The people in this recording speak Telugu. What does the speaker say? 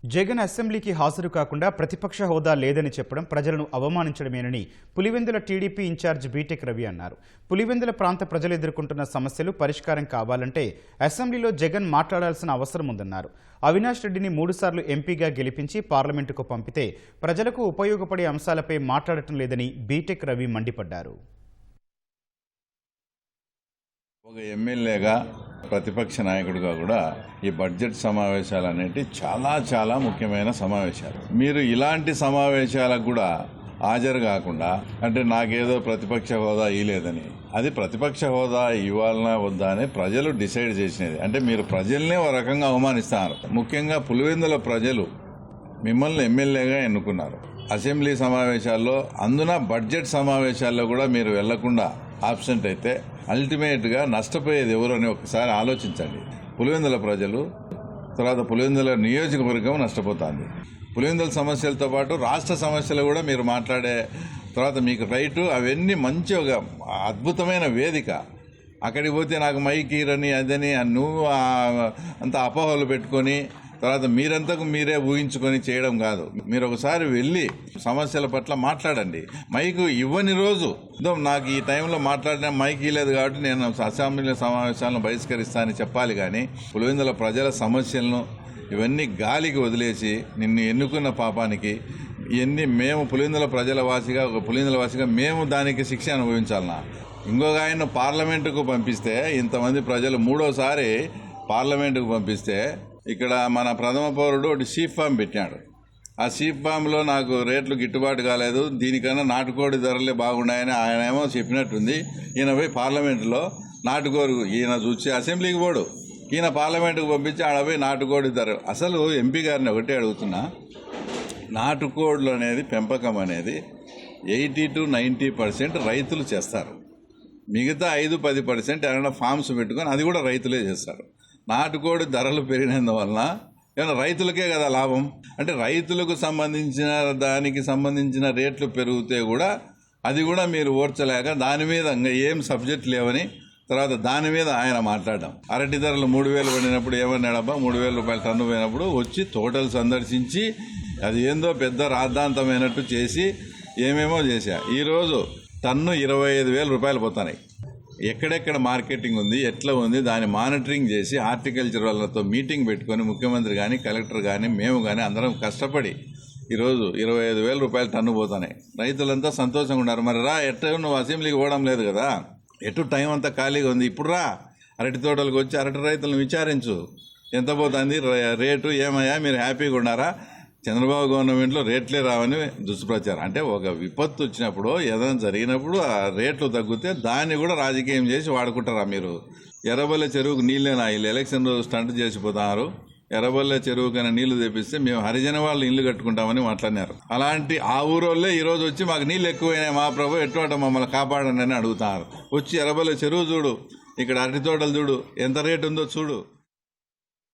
జగన్ అసెంబ్లీకి హాజరు కాకుండా ప్రతిపక్ష హోదా లేదని చెప్పడం ప్రజలను అవమానించడమేనని Pulivendula TDP incharge BTech Ravi అన్నారు. పులివెందుల ప్రాంత ప్రజలు ఎదుర్కొంటున్న సమస్యలు పరిష్కారం కావాలంటే అసెంబ్లీలో జగన్ మాట్లాడాల్సిన అవసరం ఉందన్నారు. అవినాష్ రెడ్డిని 3 సార్లు ఎంపీగా గెలిపించి పార్లమెంటుకు పంపితే ప్రజలకు ఉపయోగపడే అంశాలపై మాట్లాడటం లేదని బీటెక్ రవి మండిపడ్డారు. ఒక ఎమ్మెల్యేగా ప్రతిపక్ష నాయకుడిగా కూడా ఈ బడ్జెట్ సమావేశాలు అనేవి చాలా ముఖ్యమైన సమావేశాలు. మీరు ఇలాంటి సమావేశాలకు కూడా హాజరు కాకుండా అంటే నాకేదో ప్రతిపక్ష హోదా ఇవ్వలేదని, అది ప్రతిపక్ష హోదా ఇవ్వాలన్నా వద్దా అని ప్రజలు డిసైడ్ చేసినది. అంటే మీరు ప్రజల్నే ఒక రకంగా అవమానిస్తున్నారు. ముఖ్యంగా పులివెందుల ప్రజలు మిమ్మల్ని ఎమ్మెల్యేగా ఎన్నుకున్నారు. అసెంబ్లీ సమావేశాల్లో అందున బడ్జెట్ సమావేశాల్లో కూడా మీరు వెళ్లకుండా ఆబ్సెంట్ అయితే అల్టిమేట్గా నష్టపోయేది ఎవరు అని ఒకసారి ఆలోచించండి. పులివెందుల ప్రజలు, తర్వాత పులివెందుల నియోజకవర్గం నష్టపోతుంది. పులివెందుల సమస్యలతో పాటు రాష్ట్ర సమస్యలు కూడా మీరు మాట్లాడే తర్వాత మీకు రైటు అవన్నీ మంచి ఒక అద్భుతమైన వేదిక. అక్కడికి పోతే నాకు మైక్ ఇరని అదని నువ్వు అంత అపోహలు పెట్టుకొని తర్వాత మీరంతకు మీరే ఊహించుకొని చేయడం కాదు. మీరు ఒకసారి వెళ్ళి సమస్యల పట్ల మాట్లాడండి. మైకు ఇవ్వని రోజు నాకు ఈ టైంలో మాట్లాడిన మైక్ ఇవ్వలేదు కాబట్టి నేను అసెంబ్లీ సమావేశాలను బహిష్కరిస్తానని చెప్పాలి. కానీ పులివెందుల ప్రజల సమస్యలను ఇవన్నీ గాలికి వదిలేసి నిన్ను ఎన్నుకున్న పాపానికి ఇవన్నీ మేము పులివెందుల ప్రజల వాసిగా ఒక పులివెందుల వాసిగా మేము దానికి శిక్ష అనుభవించాలన్నా. ఇంకొక ఆయన పార్లమెంటుకు పంపిస్తే ఇంతమంది ప్రజలు 3వసారి పార్లమెంటుకు పంపిస్తే ఇక్కడ మన ప్రథమ పౌరుడు ఒకటి షీప్ ఫామ్ పెట్టాడు. ఆ షీప్ ఫామ్లో నాకు రేట్లు గిట్టుబాటు కాలేదు, దీనికన్నా నాటుకోడి ధరలే బాగున్నాయని ఆయన ఏమో చెప్పినట్టుంది. ఈయన పోయి పార్లమెంటులో నాటుకోడి ఈయన చూసి అసెంబ్లీకి పోడు, ఈయన పార్లమెంటుకు పంపించి ఆడ పోయి నాటుకోడి ధర. అసలు ఎంపీ గారిని ఒకటే అడుగుతున్నా, నాటుకోడులు అనేది పెంపకం అనేది 80 to 90% రైతులు చేస్తారు. మిగతా 5-10% ఏమైనా ఫామ్స్ పెట్టుకొని అది కూడా రైతులే చేస్తారు. నాటుకోడి ధరలు పెరిగినందువలన ఏమైనా రైతులకే కదా లాభం. అంటే రైతులకు సంబంధించిన రేట్లు పెరిగితే కూడా అది కూడా మీరు ఓర్చలేక దాని మీద ఇంకా ఏం సబ్జెక్ట్ లేవని తర్వాత దాని మీద ఆయన మాట్లాడడం. అరటి ధరలు 3,000 పడినప్పుడు ఏమన్నాడబ్బా, 3,000 రూపాయలు టన్ను పోయినప్పుడు వచ్చి తోటలు సందర్శించి అది ఏందో పెద్ద రాద్ధాంతమైనట్టు చేసి ఏమేమో చేశా. ఈరోజు టన్ను 25,000 రూపాయలు పోతున్నాయి. ఎక్కడెక్కడ మార్కెటింగ్ ఉంది, ఎట్లా ఉంది, దాన్ని మానిటరింగ్ చేసి హార్టికల్చర్ వాళ్ళతో మీటింగ్ పెట్టుకొని ముఖ్యమంత్రి కానీ కలెక్టర్ కానీ మేము కానీ అందరం కష్టపడి ఈరోజు 25,000 రూపాయలు టన్ను పోతున్నాయి. రైతులంతా సంతోషంగా ఉన్నారు. మరి రా, ఎట్లా నువ్వు అసెంబ్లీకి పోవడం లేదు కదా, ఎటు టైం అంతా ఖాళీగా ఉంది, ఇప్పుడు రా అరటి తోటలకు వచ్చి అరటి రైతులను విచారించు, ఎంత పోతుంది రేటు, ఏమయ్యా మీరు హ్యాపీగా ఉన్నారా. చంద్రబాబు గవర్నమెంట్లో రేట్లే రావని దుష్ప్రచారం. అంటే ఒక విపత్తు వచ్చినప్పుడు ఏదైనా జరిగినప్పుడు ఆ రేట్లు తగ్గితే దాన్ని కూడా రాజకీయం చేసి వాడుకుంటారా మీరు. ఎర్రబల్లె చెరువుకు నీళ్ళేనా, వీళ్ళు ఎలక్షన్ రోజు స్టంట్ చేసిపోతున్నారు. ఎర్రబల్లె చెరువుకైనా నీళ్లు తెప్పిస్తే మేము హరిజన వాళ్ళు ఇల్లు కట్టుకుంటామని మాట్లాడినారు. అలాంటి ఆ ఊరోళ్ళే ఈరోజు వచ్చి మాకు నీళ్ళు ఎక్కువైనాయి మా ప్రభు ఎటువంటి మమ్మల్ని కాపాడండి అని అడుగుతున్నారు. వచ్చి ఎర్రబల్లె చెరువు చూడు, ఇక్కడ అరటి తోటలు చూడు, ఎంత రేటు ఉందో చూడు.